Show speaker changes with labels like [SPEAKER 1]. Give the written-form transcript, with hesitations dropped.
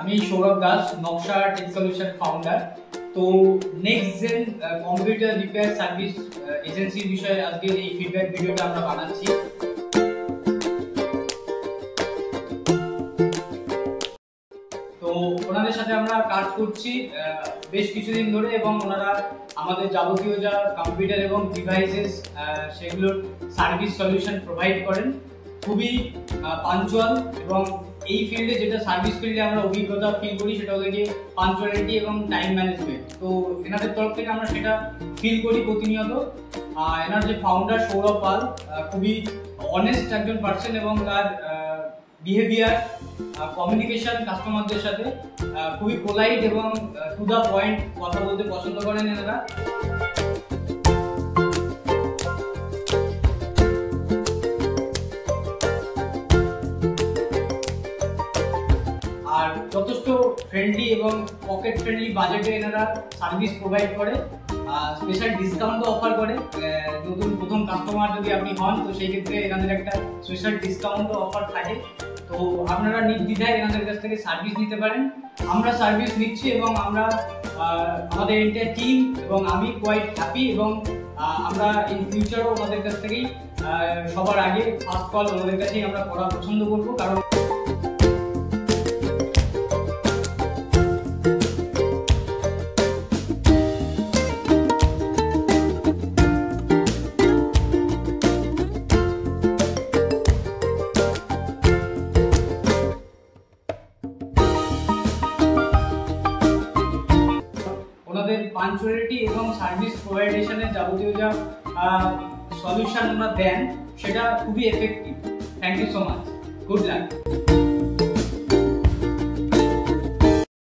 [SPEAKER 1] আমি Sourav Das, Naksha tech solution founder. তো next gen computer repair service এজেন্সির বিষয়ে আজকে এই ফিডব্যাক ভিডিওটা আমরা বানাচ্ছি। তো ওনাদের সাথে আমরা কাজ করছি বেশ কিছুদিন ধরে, এবং ওনারা আমাদের যাবতীয় যা কম্পিউটার এবং ডিভাইসেস সেগুলোর সার্ভিস সলিউশন প্রোভাইড করেন। খুবই পাঞ্চুয়াল, এবং এই ফিল্ডে যেটা সার্ভিস ফিল্ডে আমরা অভিজ্ঞতা ফিল করি সেটা হলো গিয়ে পাঞ্চুয়ালিটি এবং টাইম ম্যানেজমেন্ট। তো এনাদের তরফ থেকে আমরা সেটা ফিল করি প্রতিনিয়ত। এনার যে ফাউন্ডার সৌরভ পাল খুবই অনেস্ট একজন পার্সন, এবং তার বিহেভিয়ার, কমিউনিকেশন কাস্টমারদের সাথে খুবই পোলাইট এবং টু দ্য পয়েন্ট কথা বলতে পছন্দ করেন এনারা। আর যথেষ্ট ফ্রেন্ডলি এবং পকেট ফ্রেন্ডলি বাজেটে এনারা সার্ভিস প্রোভাইড করে। স্পেশাল ডিসকাউন্টও অফার করে। নতুন প্রথম কাস্টমার যদি আপনি হন তো সেই ক্ষেত্রে এনাদের একটা স্পেশাল ডিসকাউন্টও অফার থাকে। তো আপনারা নির্দ্বিধায় এনাদের কাছ থেকে সার্ভিস নিতে পারেন। আমরা সার্ভিস নিচ্ছি, এবং আমরা আমাদের এন্টায়ার টিম এবং আমি কোয়াইট হ্যাপি, এবং আমরা ইন ফিউচারও ওনাদের কাছ থেকেই সবার আগে ফার্স্ট কল ওনাদের কাছেই আমরা করা পছন্দ করবো। কারণ ওনাদের পাঞ্চুয়ালিটি এবং সার্ভিস প্রোভাইডেশনের যাবতীয় যা সলিউশন ওনারা দেন সেটা খুবই effective. Thank you so much. Good lakh.